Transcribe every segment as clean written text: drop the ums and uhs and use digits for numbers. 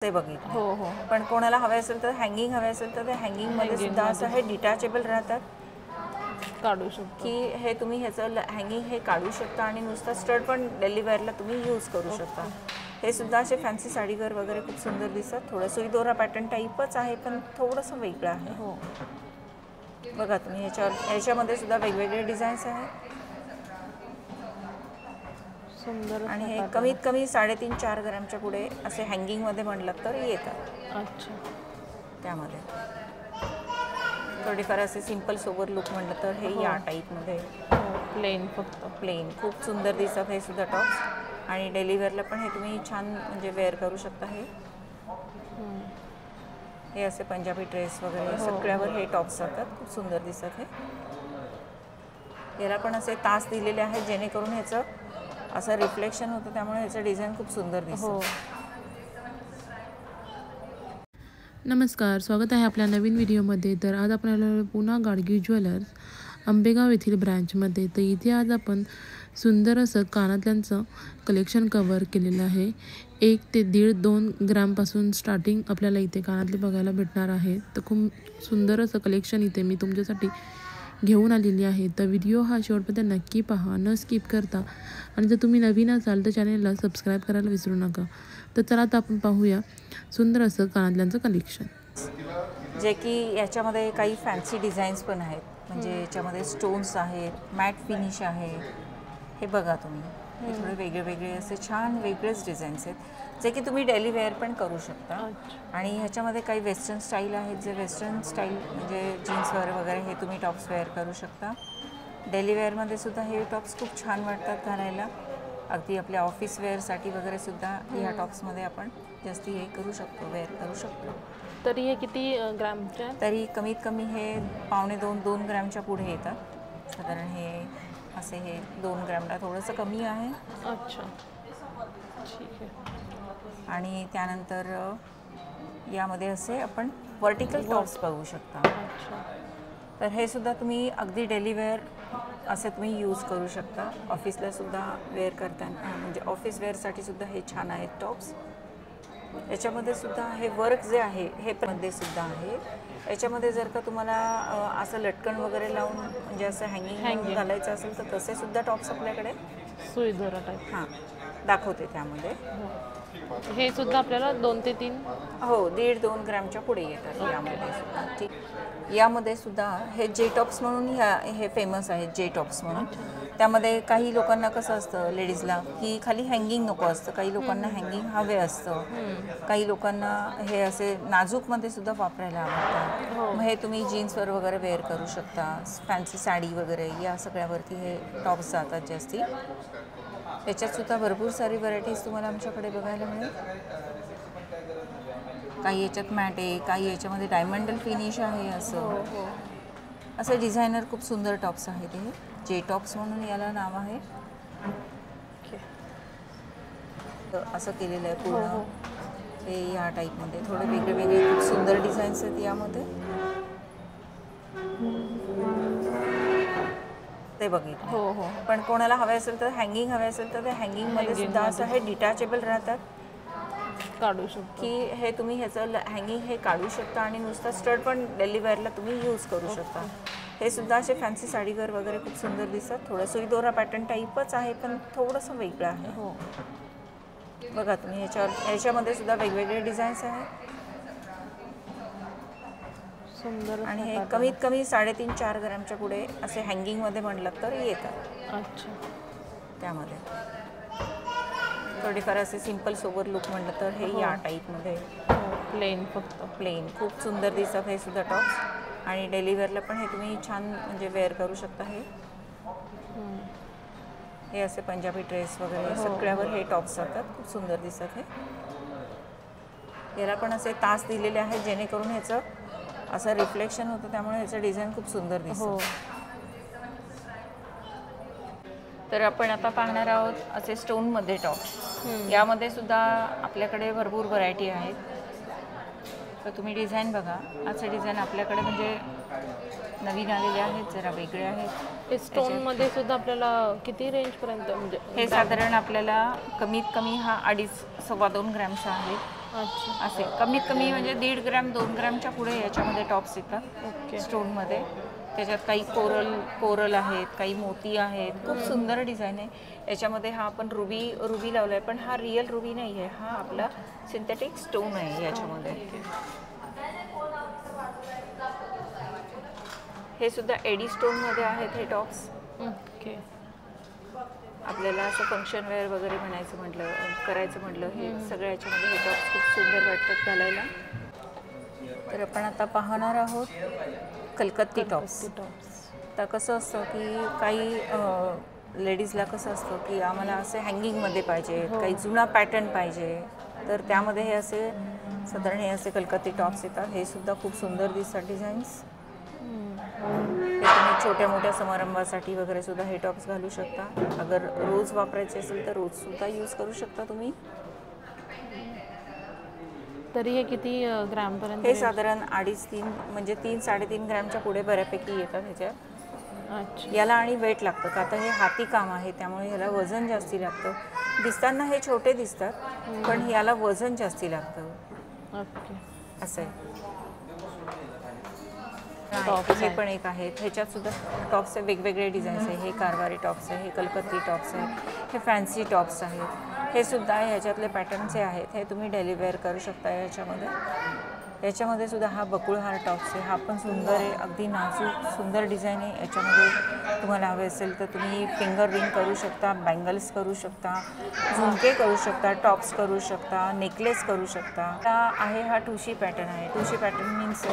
ते बघितलं. हो हो. पण कोणाला हवे असेल तर हँगिंग हवे असेल तर ते हँगिंग मध्ये सुद्धा असं हे डिटॅचेबल राहतात, काढू शकतो की हे तुम्ही ह्याचं हँगिंग हे काढू शकता आणि नुसतं स्टड पण डेली वेअरला तुम्ही यूज करू शकता. हे सुद्धा असे फॅन्सी साडीवर वगैरे खूप सुंदर दिसतात. थोडं सुईदोरा पॅटर्न टाईपच आहे पण थोडंसं वेगळं आहे. हो. बघा तुम्ही ह्याच्यामध्ये सुद्धा वेगवेगळे डिझाईन्स आहेत सुंदर आणि हे कमीत कमी 3.5-4 ग्रॅमच्या पुढे असे हँगिंगमध्ये म्हणलं तर येतात. अच्छा. त्यामध्ये थोडीफार असे सिंपल सोबर लुक म्हटलं तर हे या टाईपमध्ये प्लेन, फक्त प्लेन खूप सुंदर दिसतात हे सुद्धा टॉप्स. आणि डेली वेअरला पण हे तुम्ही छान म्हणजे वेअर करू शकता. हे असे पंजाबी ड्रेस वगैरे सगळ्यावर हे टॉप्स जातात, खूप सुंदर दिसतात. हे याला पण असे तास दिलेले आहेत जेणेकरून ह्याचं असं रिफ्लेक्शन होतं, त्यामुळे ह्याचं डिझाईन खूप सुंदर दिसतं. नमस्कार, स्वागत आहे आपल्या नवीन व्हिडिओमध्ये. तर आज आपण आलो पुन्हा गाडगी ज्वेलर्स आंबेगाव येथील ब्रँचमध्ये. तर इथे आज आपण सुंदर असं कानातल्यांचं कलेक्शन कव्हर केलेलं आहे. 1 ते 1.5-2 ग्रामपासून स्टार्टिंग आपल्याला इथे कानातले बघायला भेटणार आहे. तर खूप सुंदर असं कलेक्शन इथे मी तुमच्यासाठी घेऊन आलेली आहे. तर व्हिडिओ हा शेवटपर्यंत नक्की पहा, न स्किप करता. आणि जर तुम्ही नवीन असाल तर चॅनेलला सबस्क्राईब करायला विसरू नका. तर चला आता आपण पाहूया सुंदर असं कानातल्यांचं कलेक्शन, जे की याच्यामध्ये काही फॅन्सी डिझाईन्स पण आहेत. म्हणजे याच्यामध्ये स्टोन्स आहेत, मॅट फिनिश आहे. हे बघा तुम्ही, हे थोडे वेगळे वेगळे असे छान वेगळेच डिझाईन्स आहेत जे की तुम्ही डेली वेअर पण करू शकता. आणि ह्याच्यामध्ये काही वेस्टर्न स्टाईल आहेत, जे वेस्टर्न स्टाईल म्हणजे जीन्सवर वगैरे हे तुम्ही टॉप्स वेअर करू शकता. डेली वेअरमध्ये सुद्धा हे टॉप्स खूप छान वाटतात घालायला. अगदी आपल्या ऑफिस वेअरसाठी वगैरे सुद्धा ह्या टॉप्समध्ये आपण जास्ती हे करू शकतो, वेअर करू शकतो. तरी हे किती ग्रामच्या? तरी कमीत कमी हे 2.5-2 ग्रॅमच्या पुढे येतात साधारण. हे असे हे 2 ग्रॅमला थोडंसं कमी आहे. अच्छा, ठीक आहे. आणि त्यानंतर यामध्ये असे आपण वर्टिकल टॉप्स बघू शकता. अच्छा. तर हे सुद्धा तुम्ही अगदी डेली वेअर असे तुम्ही यूज करू शकता. ऑफिसला सुद्धा वेअर करताना म्हणजे ऑफिस वेअरसाठी सुद्धा हे छान आहेत टॉप्स. याच्यामध्ये सुद्धा हे वर्क जे आहे हे मध्ये सुद्धा आहे. याच्यामध्ये जर का तुम्हाला असं लटकन वगैरे लावून म्हणजे असं हँगिंग घालायचं असेल तर तसे सुद्धा टॉप्स आपल्याकडे सुईदोरा टाईप दाखवते. त्यामध्ये हे सुद्धा आपल्याला 2 ते 3 1.5-2 ग्रॅमच्या पुढे येतात यामध्ये सुद्धा. ठीक. यामध्ये सुद्धा हे जे टॉप्स म्हणून हे फेमस आहेत, जे टॉप्स म्हणून. त्यामध्ये काही लोकांना कसं असतं लेडीजला की खाली हँगिंग नको असतं, काही लोकांना हँगिंग हवे असतं, काही लोकांना हे असे नाजूकमध्ये सुद्धा वापरायला आवडतात. मग हे तुम्ही जीन्सवर वगैरे वेअर करू शकता. फॅन्सी साडी वगैरे या सगळ्यावरती हे टॉप्स जातात जास्ती. याच्यात सुद्धा भरपूर सारी व्हरायटीज तुम्हाला आमच्याकडे बघायला मिळेल. काही याच्यात मॅट आहे, काही याच्यामध्ये डायमंडल फिनिश आहे. असं डिझायनर खूप सुंदर टॉप्स आहेत. हे जे टॉप्स म्हणून याला नाव आहे. असं केलेलं आहे पूर्ण. हे या टाईपमध्ये थोडे वेगळे वेगळे खूप सुंदर डिझाईन्स आहेत यामध्ये. ते बघितलं. पण कोणाला हवे असेल तर हँगिंग हवे असेल तर ते हँगिंगमध्ये सुद्धा असं हे डिटॅचेबल राहतात, काढू शकतो, की हे तुम्ही ह्याचं हँगिंग हे काढू शकता आणि नुसतं स्टड पण डेली वेअरला तुम्ही यूज करू शकता. हे सुद्धा असे फॅन्सी साडीवर वगैरे खूप सुंदर दिसतात. थोडं सुईदोरा पॅटर्न टाईपच आहे पण थोडंसं वेगळं आहे. बघा तुम्ही ह्याच्यामध्ये सुद्धा वेगवेगळे डिझाईन्स आहेत. सुंदर. आणि हे कमीत कमी 3.5-4 ग्रॅमच्या पुढे असे हँगिंगमध्ये म्हणलं तर येतात. अच्छा. त्यामध्ये थोडीफार असे सिंपल सोबर लुक म्हटलं तर हे या टाईपमध्ये प्लेन, फक्त प्लेन खूप सुंदर दिसतात हे सुद्धा टॉप्स. आणि डेली वेअरला पण हे तुम्ही छान म्हणजे वेअर करू शकता. हे असे पंजाबी ड्रेस वगैरे सगळ्यावर हे टॉप्स जातात, खूप सुंदर दिसतात. हे याला पण असे तास दिलेले आहेत जेणेकरून ह्याचं असं रिफ्लेक्शन होतं, त्यामुळे ह्याचं डिझाईन खूप सुंदर दिसतं. तर आपण आता पाहणार आहोत असे स्टोनमध्ये टॉप्स. यामध्ये सुद्धा आपल्याकडे भरपूर व्हरायटी आहेत. तर तुम्ही डिझाईन बघा. असे डिझाईन आपल्याकडे म्हणजे नवीन आलेले आहेत, जरा वेगळे आहेत. हे स्टोनमध्ये सुद्धा आपल्याला किती रेंजपर्यंत म्हणजे हे साधारण आपल्याला कमीत कमी हा 2.5-2.25 ग्रॅमचा आहे. अच्छा. असे कमीत कमी म्हणजे 1.5 ग्रॅम 2 ग्रॅमच्या पुढे याच्यामध्ये टॉप्स येतात ओके. स्टोनमध्ये. त्याच्यात काही कोरल आहेत, काही मोती आहेत, खूप सुंदर डिझाईन आहे. याच्यामध्ये हा आपण रुबी लावला आहे, पण हा रिअल रुबी नाही आहे, हा आपला सिंथेटिक स्टोन आहे याच्यामध्ये. हे सुद्धा एडी स्टोनमध्ये आहेत हे टॉप्स. ओके. आपल्याला असं फंक्शन वेअर वगैरे करायचं म्हटलं हे सगळ्या याच्यामध्ये हे टॉप्स खूप सुंदर वाटतात घालायला. तर आपण आता पाहणार आहोत कलकत्ती टॉप्स. तर कसं असतं की काही लेडीजला कसं असतं की आम्हाला असे हँगिंगमध्ये पाहिजे, काही जुना पॅटर्न पाहिजे, तर त्यामध्ये हे असे साधारण हे असे कलकत्ती टॉप्स येतात. हे सुद्धा खूप सुंदर दिसतात डिझाईन्स. हे तुम्ही छोट्या मोठ्या समारंभासाठी वगैरे सुद्धा हे टॉप्स घालू शकता. अगर रोज वापरायचे असेल तर रोजसुद्धा यूज करू शकता तुम्ही. तरी हे किती ग्रॅमपर्यंत? हे साधारण 2.5-3 म्हणजे 3-3.5 ग्रॅमच्या पुढे बऱ्यापैकी येतात ह्याच्यात. अच्छा. याला आणि वेट लागतं का आता हे हाती काम आहे, त्यामुळे ह्याला वजन जास्ती लागतं. दिसताना हे छोटे दिसतात, पण याला वजन जास्ती लागतं. ओके. असं आहे. हे पण एक आहेत. ह्याच्यात सुद्धा टॉप्सचे वेगवेगळे डिझाईन्स आहे. हे कारवारी टॉप्स आहे, हे कलकत्ती टॉप्स आहे, हे फॅन्सी टॉप्स आहेत. हे सुद्धा ह्याच्यातले पॅटर्नचे आहेत. हे तुम्ही डेली वेअर करू शकता याच्यामध्ये सुद्धा हा बकुळहार टॉप्स आहे. हा पण सुंदर आहे, अगदी नाजूक सुंदर डिझाईन आहे. याच्यामध्ये तुम्हाला हवे असेल तर तुम्ही फिंगर रिंग करू शकता, बँगल्स करू शकता, झुमके करू शकता, टॉप्स करू शकता, नेकलेस करू शकता. आहे हा ठुशी पॅटर्न आहे. ठुशी पॅटर्न मीन्स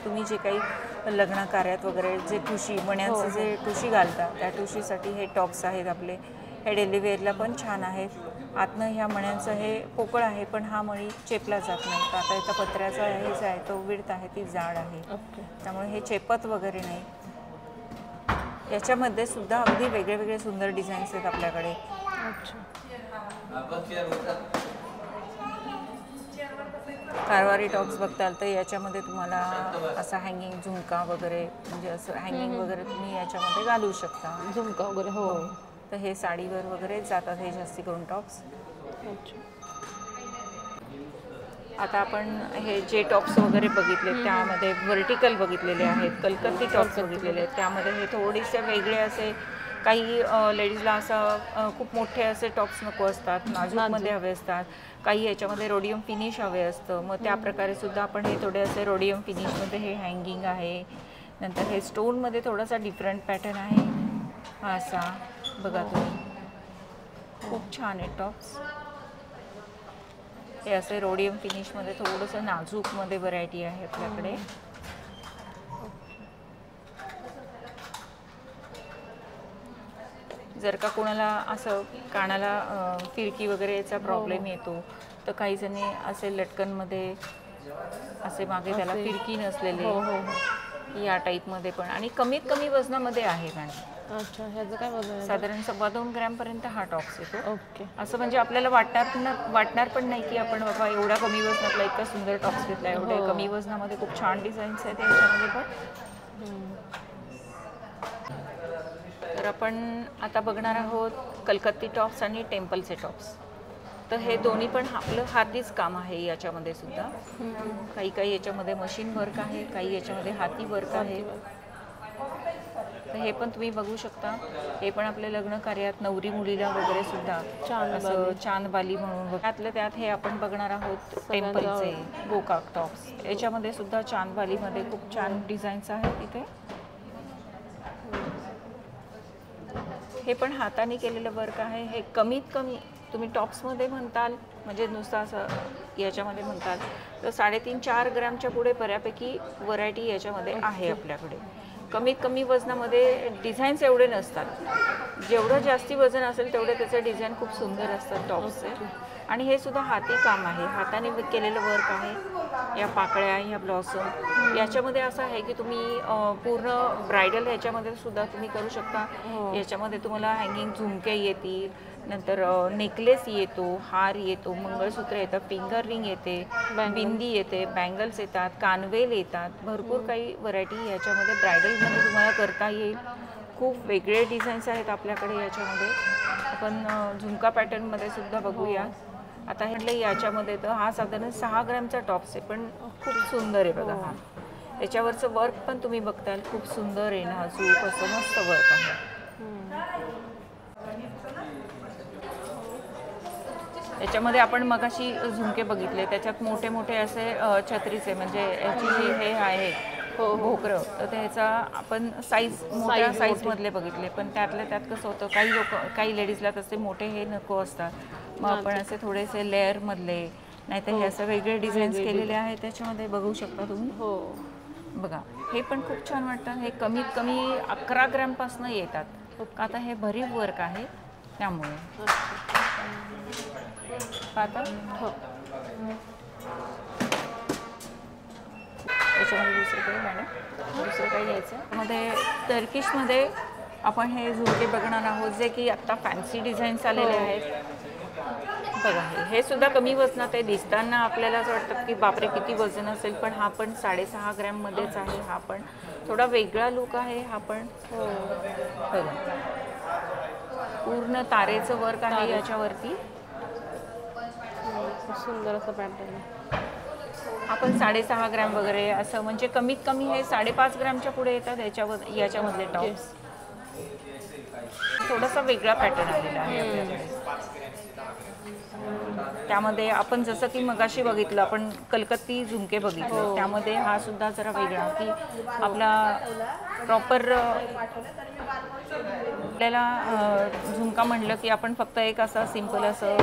तुम्ही जे काही लग्न कार्यात वगैरे जे ठुशी मण्यांचं जे ठुशी घालतात त्या ठुशीसाठी हे टॉप्स आहेत आपले. हे डेली वेअरला पण छान आहेत. आतनं ह्या मण्यांचं हे पोकळ आहे, पण हा मणी चेपला जात नाही. तर आता याचा पत्र्याचा हेच आहे, तो विड्थ आहे, ती जाड आहे, त्यामुळे हे चेपत वगैरे नाही. याच्यामध्ये सुद्धा अगदी वेगळे वेगळे सुंदर डिझाईन्स आहेत आपल्याकडे. कारवारी टॉप्स बघताल तर याच्यामध्ये तुम्हाला असा हँगिंग झुमका वगैरे म्हणजे असं हँगिंग वगैरे तुम्ही याच्यामध्ये घालू शकता. झुमका वगैरे. हो. तर हे साडीवर वगैरे जातात हे जास्ती करून टॉप्स. आता आपण हे जे टॉप्स वगैरे बघितले त्यामध्ये व्हर्टिकल बघितलेले आहेत, कलकत्ती टॉप्स बघितलेले आहेत. त्यामध्ये हे थोडेसे वेगळे असे काही लेडीजला असं खूप मोठे असे टॉप्स नको असतात, नाजूकमध्ये हवे असतात. काही याच्यामध्ये रोडियम फिनिश हवे असतं, मग त्या प्रकारे सुद्धा आपण हे थोडे असे रोडियम फिनिशमध्ये हे हँगिंग आहे. नंतर हे स्टोनमध्ये थोडासा डिफरंट पॅटर्न आहे हा असा बघा तुम्ही. खूप छान आहे टॉप्स. हे असे रोडियम फिनिशमध्ये थोडंसं नाजूकमध्ये व्हरायटी आहे आपल्याकडे. जर का कोणाला असं कानाला फिरकी वगैरे याचा प्रॉब्लेम येतो तर काही जणी असे लटकनमध्ये असे मागे त्याला फिरकी नसलेले या टाईपमध्ये पण आणि कमीत कमी वजनामध्ये आहे मॅडम. अच्छा. ह्याचं काय वजन? साधारण 2.25 ग्रॅमपर्यंत हा टॉप्स येतो. ओके. असं म्हणजे आपल्याला वाटणार पण नाही की आपण बाबा एवढ्या कमी वजनातला इतका सुंदर टॉप्स घेतला. एवढ्या कमी वजनामध्ये खूप छान डिझाईन्स आहेत याच्यामध्ये पण. तर आपण आता बघणार आहोत कलकत्ती टॉप्स आणि टेम्पलचे टॉप्स. तर हे दोन्ही पण आपलं हातीच काम आहे याच्यामध्ये सुद्धा. काही याच्यामध्ये मशीन वर्क आहे, काही याच्यामध्ये हाती वर्क आहे. तर हे पण तुम्ही बघू शकता. हे पण आपल्या लग्न कार्यात नवरी मुलीला वगैरे सुद्धा असं चांदबाली म्हणून त्यातलं त्यात हे आपण बघणार आहोत टेम्पलचे गोकाक टॉप्स. याच्यामध्ये सुद्धा चांदबालीमध्ये खूप छान डिझाईन्स आहेत इथे. हे पण हाताने केलेलं वर्क आहे. हे कमीत कमी तुम्ही टॉप्समध्ये म्हणताल म्हणजे नुसतं असं याच्यामध्ये म्हणताल तर 3.5-4 ग्रॅमच्या पुढे बऱ्यापैकी व्हरायटी याच्यामध्ये आहे आपल्याकडे. कमीत कमी वजनामध्ये डिझाईन्स एवढे नसतात. जेवढं जास्ती वजन असेल तेवढे त्याचे डिझाईन खूप सुंदर असतात टॉप्सचे. आणि हे सुद्धा हाती काम आहे, हाताने केलेलं वर्क आहे. या पाकळ्या, ह्या ब्लॉसम याच्यामध्ये असं आहे की तुम्ही पूर्ण ब्रायडल ह्याच्यामध्ये सुद्धा तुम्ही करू शकता. याच्यामध्ये तुम्हाला हँगिंग झुमके येतील, नंतर नेकलेस येतो, हार येतो, मंगळसूत्र येतं, फिंगर रिंग येते, बिंदी येते, बँगल्स येतात, कानवेल येतात. भरपूर काही व्हरायटी याच्यामध्ये ब्रायडलमध्ये तुम्हाला करता येईल. खूप वेगळे डिझाईन्स आहेत आपल्याकडे याच्यामध्ये. आपण झुमका पॅटर्नमध्ये सुद्धा बघूया. आता हे म्हटलं याच्यामध्ये तर हा साधारण 6 ग्रॅमचा टॉप्स आहे, पण खूप सुंदर आहे बघा हा. याच्यावरचं वर्क पण तुम्ही बघताल, खूप सुंदर आहे, नाजूक असं मस्त वर्क आहे. याच्यामध्ये आपण मगाशी झुमके बघितले, त्याच्यात मोठे मोठे असे छत्रीचे म्हणजे याची जी हे आहे भोकरं, तर त्याचा आपण मोठ्या साईजमधले बघितले. पण त्यातल्या त्यात कसं होतं, काही लेडीजला तसे मोठे हे नको असतात, मग आपण असे थोडेसे लेअरमधले, नाहीतर हे असं वेगळे डिझाईन्स केलेले आहेत त्याच्यामध्ये बघू शकता तुम्ही. हो बघा हे पण खूप छान वाटतं. हे कमीत कमी 11 ग्रॅमपासून येतात. आता हे भरीव वर्क आहे त्यामुळे आता त्याच्यामध्ये दुसरं काही मॅडम दुसरं काही घ्यायचं मध्ये टर्किशमध्ये आपण हे झुमके बघणार आहोत, जे की आत्ता फॅन्सी डिझाईन्स आलेले आहेत. बघा हे सुद्धा कमी वजनात आहे. दिसताना आपल्याला असं वाटतं की बापरे किती वजन असेल, पण हा पण 6.5 ग्रॅममध्येच आहे. हा पण थोडा वेगळा लुक आहे. हा पण बघा पूर्ण तारेचं वर्क आहे याच्यावरती. सुंदर असं पॅटर्न आहे. आपण 6.5 ग्रॅम वगैरे असं म्हणजे कमीत कमी हे 5.5 ग्रॅमच्या पुढे येतात याच्यामधले टॉप्स. थोडासा वेगळा पॅटर्न आलेला आहे आपल्याकडे. त्यामध्ये आपण जसं की मगाशी बघितलं, आपण कलकत्ती झुमके बघितले, त्यामध्ये हा सुद्धा जरा वेगळा की आपला प्रॉपर आपल्याला झुमका म्हणलं की आपण फक्त एक असा सिंपल असं